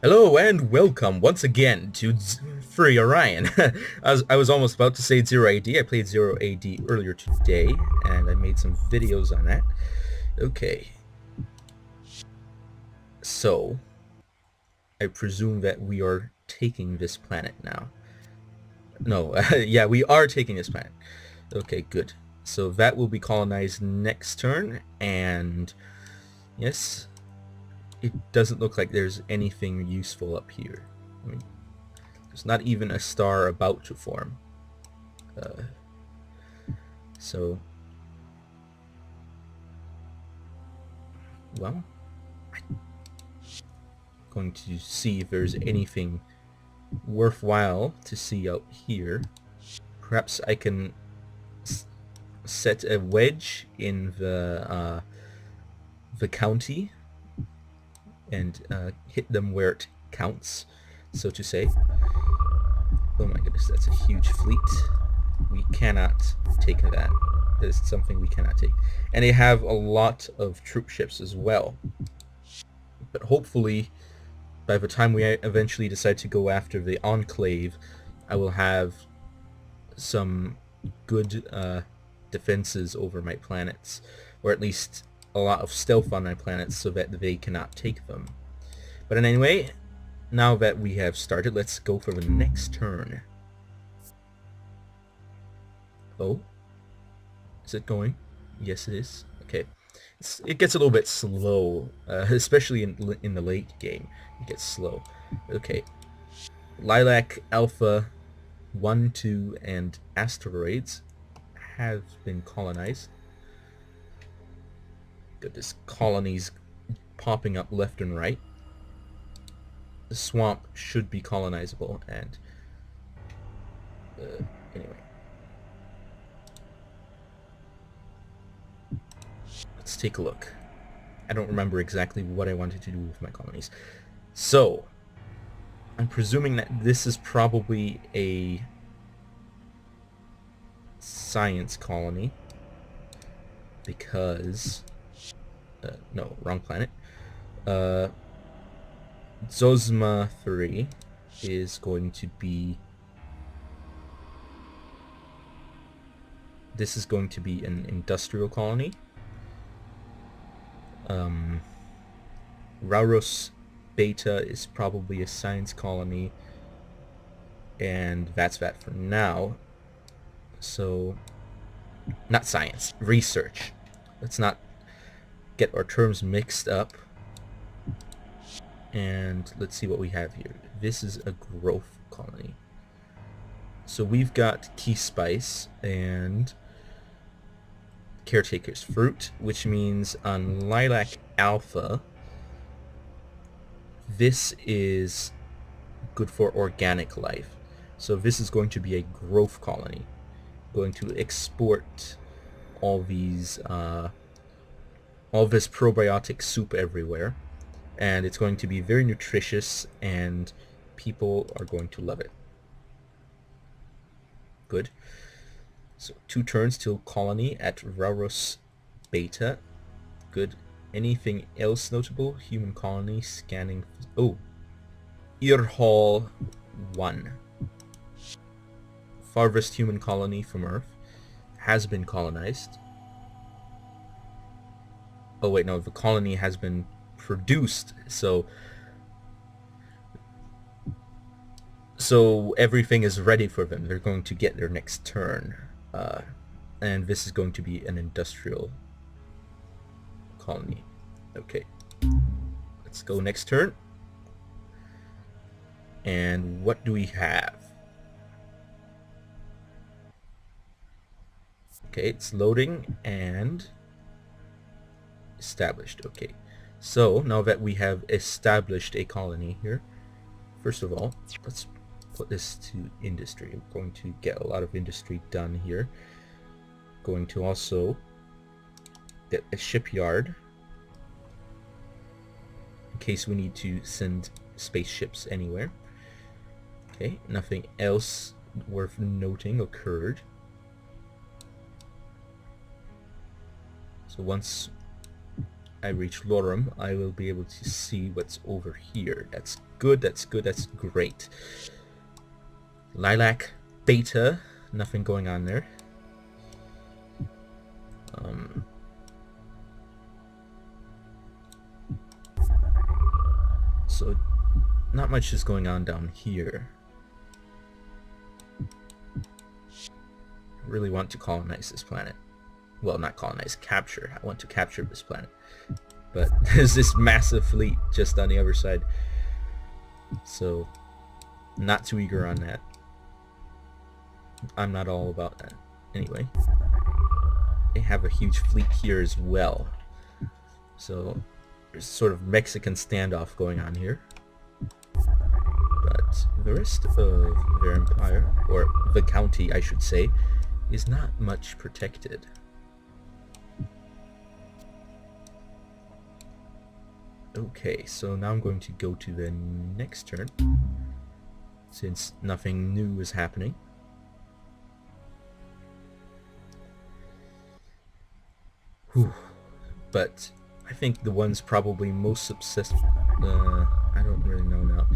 Hello and welcome once again to Free Orion. I was almost about to say 0 AD. I played 0 AD earlier today, and I made some videos on that. Okay. So, I presume that we are taking this planet now. No, yeah, we are taking this planet. Okay, good. So that will be colonized next turn, and yes, it doesn't look like there's anything useful up here. I mean, there's not even a star about to form. Uh, so, well, I'm going to see if there's anything worthwhile to see out here. Perhaps I can set a wedge in the county and hit them where it counts, so to say. Oh my goodness, that's a huge fleet. We cannot take that. That is something we cannot take. And they have a lot of troop ships as well. But hopefully, by the time we eventually decide to go after the Enclave, I will have some good defenses over my planets, or at least a lot of stealth on my planets so that they cannot take them. But anyway, now that we have started, let's go for the next turn. Oh, is it going? Yes, it is. Okay. It gets a little bit slow, especially in the late game. It gets slow. Okay. Lilac Alpha 1, 2, and Asteroids have been colonized. Got this colonies popping up left and right. The swamp should be colonizable, and anyway. Let's take a look. I don't remember exactly what I wanted to do with my colonies. So, I'm presuming that this is probably a science colony, because no, wrong planet. Zosma 3 is going to be, this is going to be an industrial colony. Rauros Beta is probably a science colony, and that's that for now. So, not science, research. Let's not get our terms mixed up. And let's see what we have here. This is a growth colony. So we've got Key Spice and Caretaker's Fruit, which means on Lilac Alpha, this is good for organic life. So this is going to be a growth colony, going to export all these, all this probiotic soup everywhere, and it's going to be very nutritious, and people are going to love it. Good. So 2 turns till colony at Rauros Beta. Good. Anything else notable? Human colony scanning. Oh, Earhall 1. Farthest human colony from Earth has been colonized. Oh wait, no, the colony has been produced, so everything is ready for them. They're going to get their next turn, and this is going to be an industrial colony. Okay, let's go next turn. And what do we have? Okay, it's loading and established. Okay, so now that we have established a colony here, first of all, let's put this to industry. I'm going to get a lot of industry done here. Going to also get a shipyard in case we need to send spaceships anywhere. Okay, nothing else worth noting occurred. So once I reach Lorum, I will be able to see what's over here. That's good, that's good, that's great. Lilac Beta, nothing going on there. So not much is going on down here. I really want to colonize this planet. Well, not colonize, capture. I want to capture this planet. But there's this massive fleet just on the other side. So, not too eager on that. I'm not all about that. Anyway. They have a huge fleet here as well. So, there's sort of Mexican standoff going on here. But the rest of their empire, or the county I should say, is not much protected. Okay, so now I'm going to go to the next turn, since nothing new is happening. Whew. But I think the one's probably most obsessed... I don't really know now.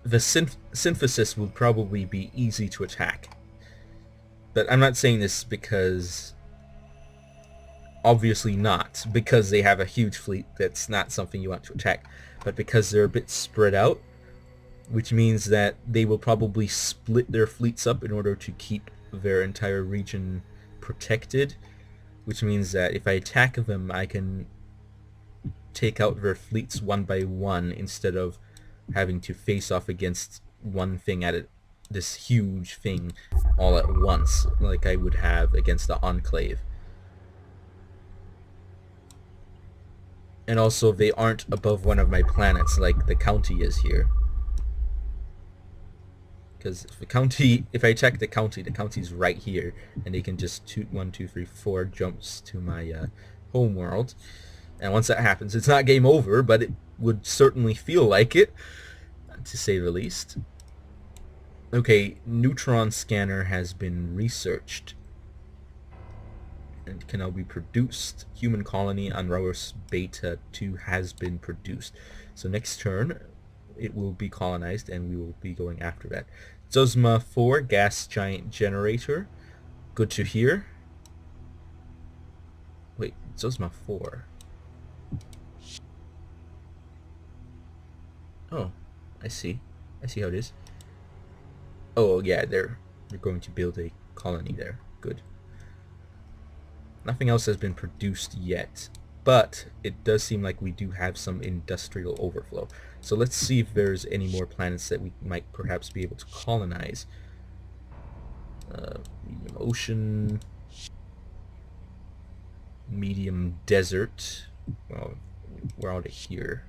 The synthesis will probably be easy to attack. But I'm not saying this because... Obviously not, because they have a huge fleet. That's not something you want to attack. But because they're a bit spread out, which means that they will probably split their fleets up in order to keep their entire region protected, which means that if I attack them, I can take out their fleets one by one instead of having to face off against one thing this huge thing all at once, like I would have against the Enclave. And also, they aren't above one of my planets like the county is here. Because if I attack the county's right here, and they can just 1, 2, 3, 4 jumps to my home world. And once that happens, it's not game over, but it would certainly feel like it, to say the least. Okay, neutron scanner has been researched and can now be produced. Human colony on Rauros Beta 2 has been produced. So next turn, it will be colonized, and we will be going after that. Zosma 4, gas giant generator. Good to hear. Wait, Zosma 4. Oh, I see. I see how it is. Oh, yeah, they're going to build a colony there. Good. Nothing else has been produced yet, but it does seem like we do have some industrial overflow. So let's see if there's any more planets that we might perhaps be able to colonize. Medium ocean, medium desert. Well, we're out of here.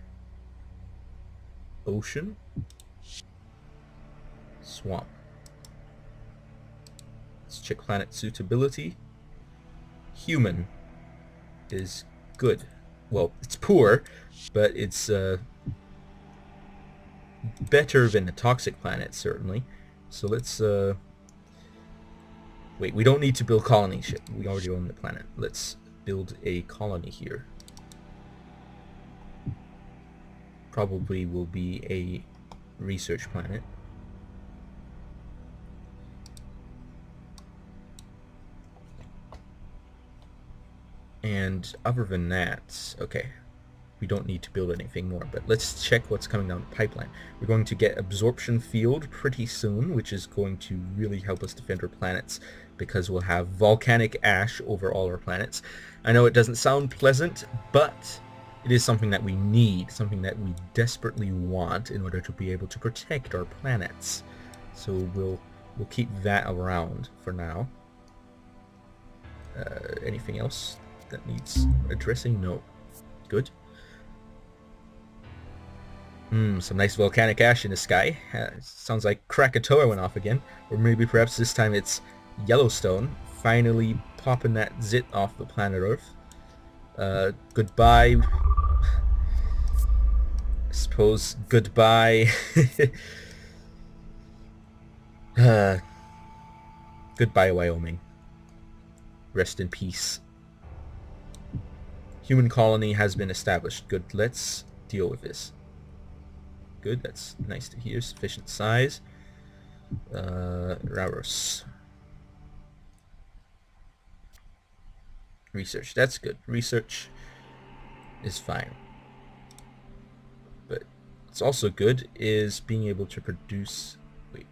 Ocean, swamp. Let's check planet suitability. Human is good. Well, it's poor, but it's better than a toxic planet, certainly. So let's wait, we don't need to build colony ship. We already own the planet. Let's build a colony here. Probably will be a research planet. And other than that, okay, we don't need to build anything more, but let's check what's coming down the pipeline. We're going to get absorption field pretty soon, which is going to really help us defend our planets, because we'll have volcanic ash over all our planets. I know it doesn't sound pleasant, but it is something that we need, something that we desperately want in order to be able to protect our planets. So we'll keep that around for now. Anything else that needs addressing? No. Good. Some nice volcanic ash in the sky. Sounds like Krakatoa went off again. Or maybe perhaps this time it's Yellowstone finally popping that zit off the planet Earth. Goodbye. I suppose goodbye. Goodbye, Wyoming. Rest in peace. Human colony has been established. Good, let's deal with this. Good, that's nice to hear. Sufficient size. Raros. Research, that's good. Research is fine. But what's also good is being able to produce... Wait,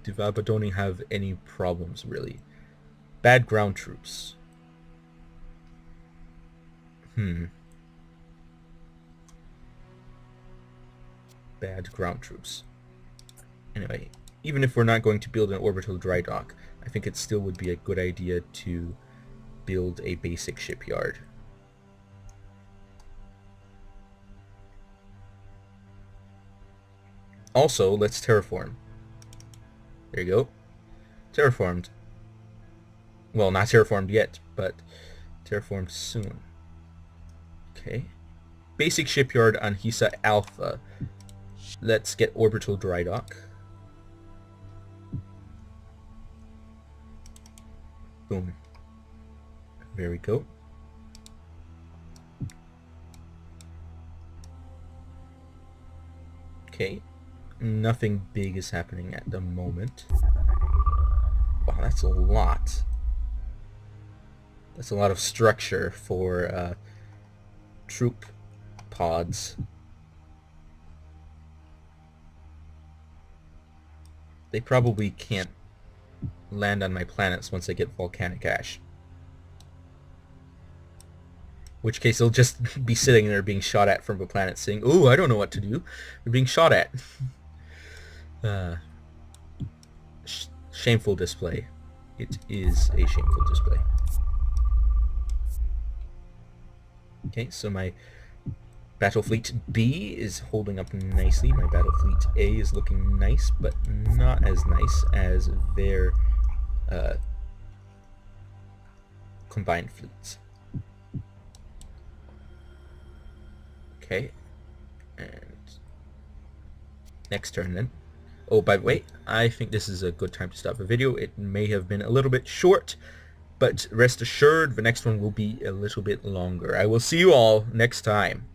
do Valbadoni have any problems, really? Bad ground troops. Bad ground troops. Anyway, even if we're not going to build an orbital dry dock, I think it still would be a good idea to build a basic shipyard. Also, let's terraform. There you go. Terraformed. Well, not terraformed yet, but terraformed soon. Okay. Basic shipyard on Hisa Alpha. Let's get orbital dry dock. Boom. There we go. Okay. Nothing big is happening at the moment. Wow, that's a lot. That's a lot of structure for troop pods. They probably can't land on my planets once I get volcanic ash. In which case they'll just be sitting there being shot at from a planet saying, "Ooh, I don't know what to do." They're being shot at. Shameful display. It is a shameful display. Okay, so my Battle Fleet B is holding up nicely. My Battle Fleet A is looking nice, but not as nice as their combined fleets. Okay, and next turn then. Oh, by the way, I think this is a good time to stop the video. It may have been a little bit short, but rest assured the next one will be a little bit longer. I will see you all next time.